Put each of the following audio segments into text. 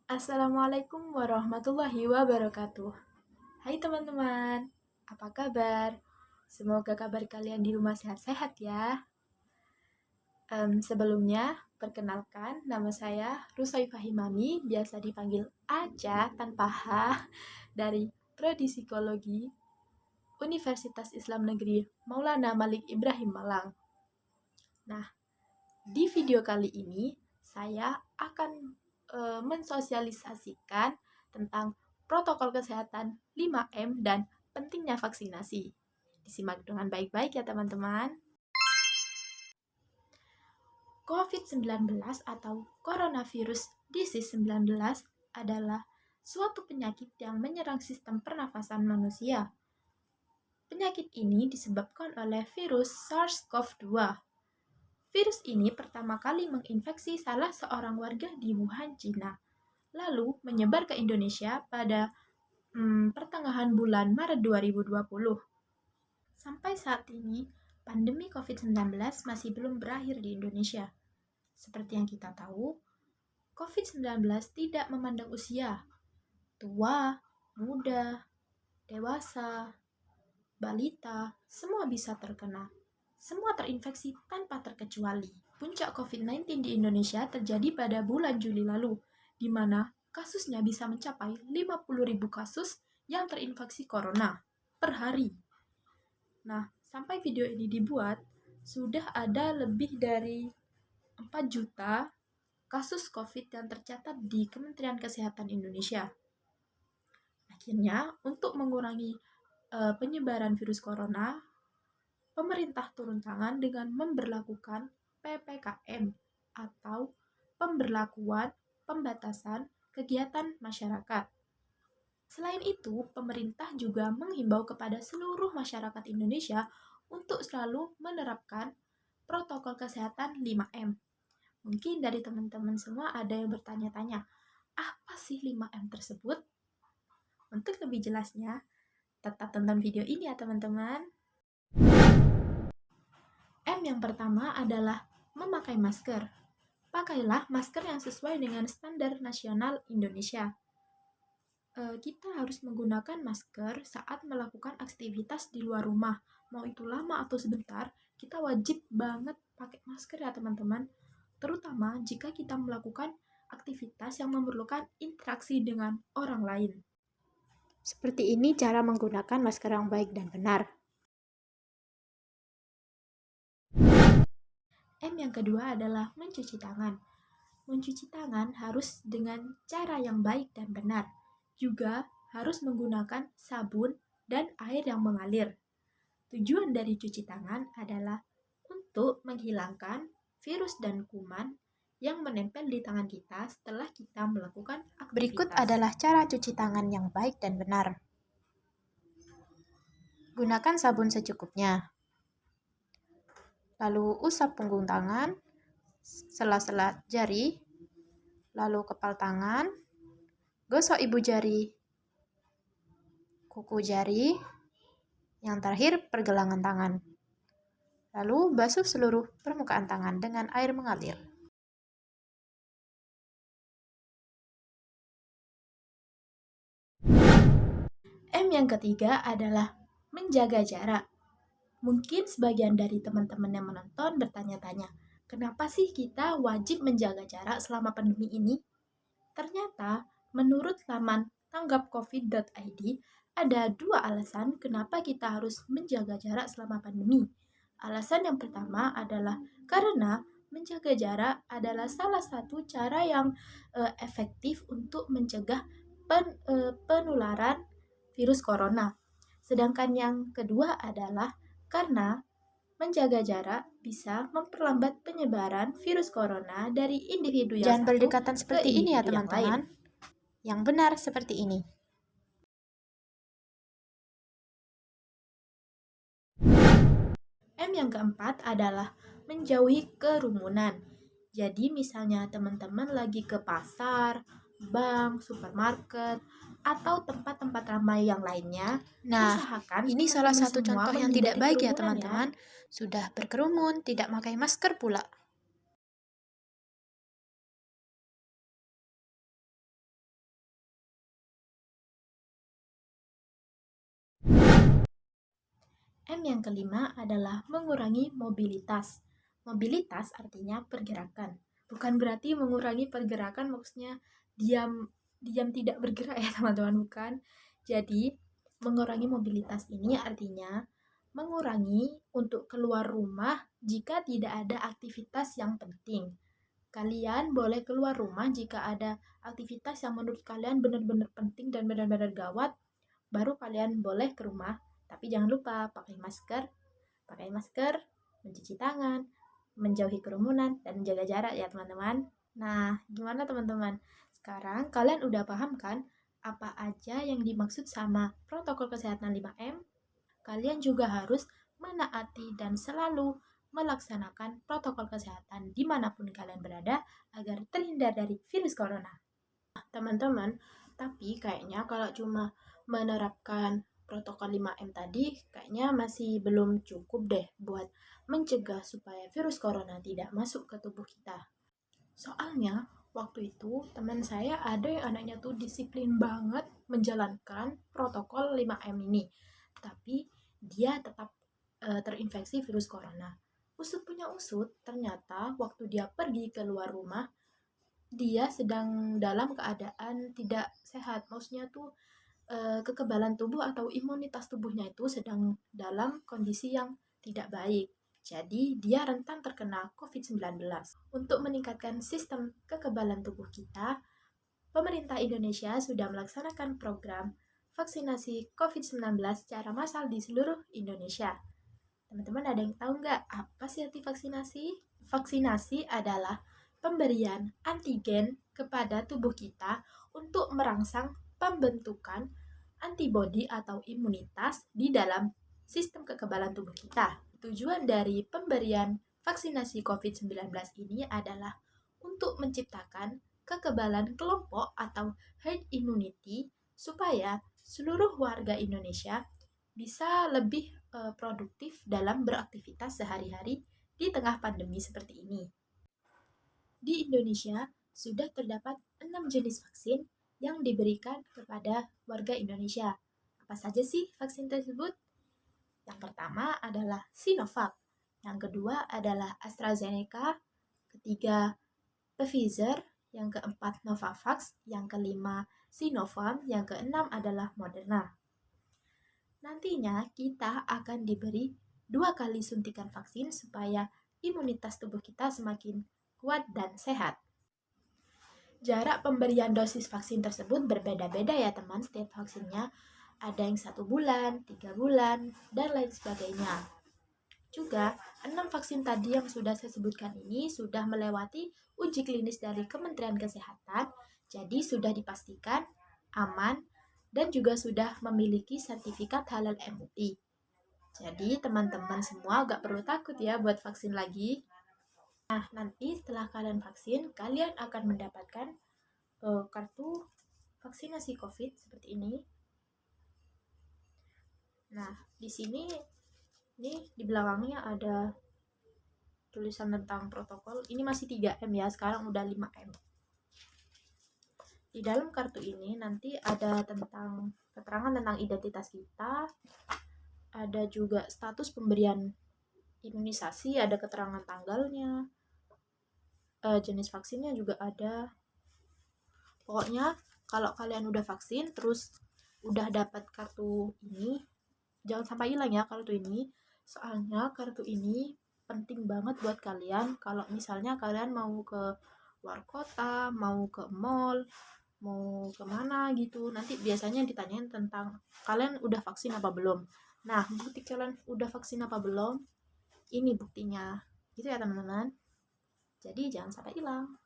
Assalamualaikum warahmatullahi wabarakatuh. Hai teman-teman, apa kabar? Semoga kabar kalian di rumah sehat-sehat ya. Sebelumnya, perkenalkan nama saya Rusai Fahimami, biasa dipanggil Aca tanpa H, dari Prodi Psikologi Universitas Islam Negeri Maulana Malik Ibrahim Malang. Nah, di video kali ini saya akan mensosialisasikan tentang protokol kesehatan 5M dan pentingnya vaksinasi. Disimak dengan baik-baik ya teman-teman. COVID-19 atau Coronavirus Disease 19 adalah suatu penyakit yang menyerang sistem pernafasan manusia. Penyakit ini disebabkan oleh virus SARS-CoV-2. Virus ini pertama kali menginfeksi salah seorang warga di Wuhan, Cina, lalu menyebar ke Indonesia pada pertengahan bulan Maret 2020. Sampai saat ini, pandemi COVID-19 masih belum berakhir di Indonesia. Seperti yang kita tahu, COVID-19 tidak memandang usia, tua, muda, dewasa, balita, semua bisa terkena. Semua terinfeksi tanpa terkecuali. Puncak COVID-19 di Indonesia terjadi pada bulan Juli lalu, di mana kasusnya bisa mencapai 50.000 kasus yang terinfeksi corona per hari. Nah, sampai video ini dibuat, sudah ada lebih dari 4 juta kasus COVID yang tercatat di Kementerian Kesehatan Indonesia. Akhirnya, untuk mengurangi penyebaran virus corona, pemerintah turun tangan dengan memberlakukan PPKM atau pemberlakuan pembatasan kegiatan masyarakat. Selain itu, pemerintah juga menghimbau kepada seluruh masyarakat Indonesia untuk selalu menerapkan protokol kesehatan 5M. Mungkin dari teman-teman semua ada yang bertanya-tanya, apa sih 5M tersebut? Untuk lebih jelasnya, tetap tonton video ini ya teman-teman. M yang pertama adalah memakai masker. Pakailah masker yang sesuai dengan standar nasional Indonesia. Kita harus menggunakan masker saat melakukan aktivitas di luar rumah. Mau itu lama atau sebentar, kita wajib banget pakai masker ya teman-teman. Terutama jika kita melakukan aktivitas yang memerlukan interaksi dengan orang lain. Seperti ini cara menggunakan masker yang baik dan benar. M yang kedua adalah mencuci tangan. Mencuci tangan harus dengan cara yang baik dan benar. Juga harus menggunakan sabun dan air yang mengalir. Tujuan dari cuci tangan adalah untuk menghilangkan virus dan kuman yang menempel di tangan kita setelah kita melakukan aktivitas. Berikut adalah cara cuci tangan yang baik dan benar. Gunakan sabun secukupnya. Lalu usap punggung tangan, sela-sela jari, lalu kepal tangan, gosok ibu jari, kuku jari, yang terakhir pergelangan tangan. Lalu basuh seluruh permukaan tangan dengan air mengalir. M yang ketiga adalah menjaga jarak. Mungkin sebagian dari teman-teman yang menonton bertanya-tanya, kenapa sih kita wajib menjaga jarak selama pandemi ini? Ternyata, menurut laman tanggapcovid.id, ada 2 alasan kenapa kita harus menjaga jarak selama pandemi. Alasan yang pertama adalah karena menjaga jarak adalah salah satu cara yang efektif untuk mencegah penularan virus corona. Sedangkan yang kedua adalah karena menjaga jarak bisa memperlambat penyebaran virus corona dari individu yang Jangan berdekatan seperti ini ya yang teman-teman. Yang benar seperti ini. M yang keempat adalah menjauhi kerumunan. Jadi misalnya teman-teman lagi ke pasar, bank, supermarket, atau tempat-tempat ramai yang lainnya, usahakan ini salah satu contoh yang tidak baik ya teman-teman. Sudah berkerumun, tidak pakai masker pula. M yang kelima adalah mengurangi mobilitas. Mobilitas artinya pergerakan. Bukan berarti mengurangi pergerakan maksudnya diam diam tidak bergerak ya teman-teman, bukan. Jadi mengurangi mobilitas ini artinya mengurangi untuk keluar rumah jika tidak ada aktivitas yang penting. Kalian boleh keluar rumah jika ada aktivitas yang menurut kalian benar-benar penting dan benar-benar gawat, baru kalian boleh ke rumah. Tapi jangan lupa pakai masker, mencuci tangan, menjauhi kerumunan, dan menjaga jarak ya teman-teman. Nah, gimana teman-teman? Sekarang kalian udah paham kan apa aja yang dimaksud sama protokol kesehatan 5M? Kalian juga harus menaati dan selalu melaksanakan protokol kesehatan dimanapun kalian berada agar terhindar dari virus corona. Teman-teman, tapi kayaknya kalau cuma menerapkan protokol 5M tadi kayaknya masih belum cukup deh buat mencegah supaya virus corona tidak masuk ke tubuh kita. Soalnya waktu itu teman saya ada yang anaknya tuh disiplin banget menjalankan protokol 5M ini. Tapi dia tetap terinfeksi virus corona. Usut punya usut, ternyata waktu dia pergi keluar rumah dia sedang dalam keadaan tidak sehat. Maksudnya tuh kekebalan tubuh atau imunitas tubuhnya itu sedang dalam kondisi yang tidak baik. Jadi, dia rentan terkena COVID-19. Untuk meningkatkan sistem kekebalan tubuh kita, pemerintah Indonesia sudah melaksanakan program vaksinasi COVID-19 secara massal di seluruh Indonesia. Teman-teman ada yang tahu nggak apa sih arti vaksinasi? Vaksinasi adalah pemberian antigen kepada tubuh kita untuk merangsang pembentukan antibodi atau imunitas di dalam sistem kekebalan tubuh kita. Tujuan dari pemberian vaksinasi COVID-19 ini adalah untuk menciptakan kekebalan kelompok atau herd immunity supaya seluruh warga Indonesia bisa lebih produktif dalam beraktivitas sehari-hari di tengah pandemi seperti ini. Di Indonesia sudah terdapat 6 jenis vaksin yang diberikan kepada warga Indonesia. Apa saja sih vaksin tersebut? Yang pertama adalah Sinovac, yang kedua adalah AstraZeneca, ketiga Pfizer, yang keempat Novavax, yang kelima Sinopharm, yang keenam adalah Moderna. Nantinya kita akan diberi 2 kali suntikan vaksin supaya imunitas tubuh kita semakin kuat dan sehat. Jarak pemberian dosis vaksin tersebut berbeda-beda ya teman, setiap vaksinnya ada yang 1 bulan, 3 bulan, dan lain sebagainya. Juga, 6 vaksin tadi yang sudah saya sebutkan ini sudah melewati uji klinis dari Kementerian Kesehatan, jadi sudah dipastikan aman dan juga sudah memiliki sertifikat halal MUI. Jadi teman-teman semua gak perlu takut ya buat vaksin lagi. Nah, nanti setelah kalian vaksin, kalian akan mendapatkan kartu vaksinasi COVID seperti ini. Nah, di sini di belakangnya ada tulisan tentang protokol. Ini masih 3M ya, sekarang udah 5M. Di dalam kartu ini nanti ada tentang keterangan tentang identitas kita, ada juga status pemberian imunisasi, ada keterangan tanggalnya, jenis vaksinnya juga ada. Pokoknya kalau kalian udah vaksin terus udah dapat kartu ini, jangan sampai hilang ya kartu ini. Soalnya kartu ini penting banget buat kalian kalau misalnya kalian mau ke luar kota, mau ke mall, mau kemana gitu. Nanti biasanya ditanyain tentang kalian udah vaksin apa belum. Nah, bukti kalian udah vaksin apa belum, ini buktinya. Gitu ya teman-teman. Jadi jangan sampai hilang.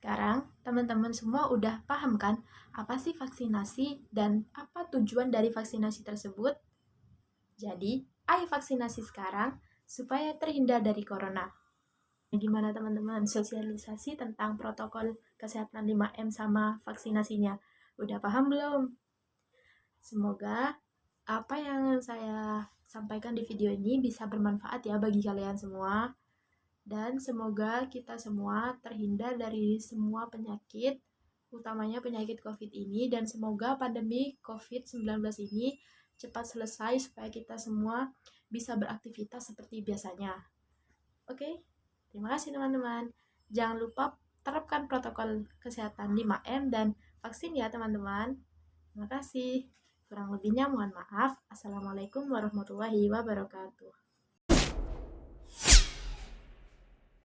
Sekarang teman-teman semua udah paham kan apa sih vaksinasi dan apa tujuan dari vaksinasi tersebut? Jadi, ayo vaksinasi sekarang supaya terhindar dari corona. Gimana teman-teman sosialisasi tentang protokol kesehatan 5M sama vaksinasinya? Udah paham belum? Semoga apa yang saya sampaikan di video ini bisa bermanfaat ya bagi kalian semua. Dan semoga kita semua terhindar dari semua penyakit, utamanya penyakit COVID ini. Dan semoga pandemi COVID-19 ini cepat selesai supaya kita semua bisa beraktivitas seperti biasanya. Oke, terima kasih teman-teman. Jangan lupa terapkan protokol kesehatan 5M dan vaksin ya teman-teman. Terima kasih. Kurang lebihnya mohon maaf. Assalamualaikum warahmatullahi wabarakatuh.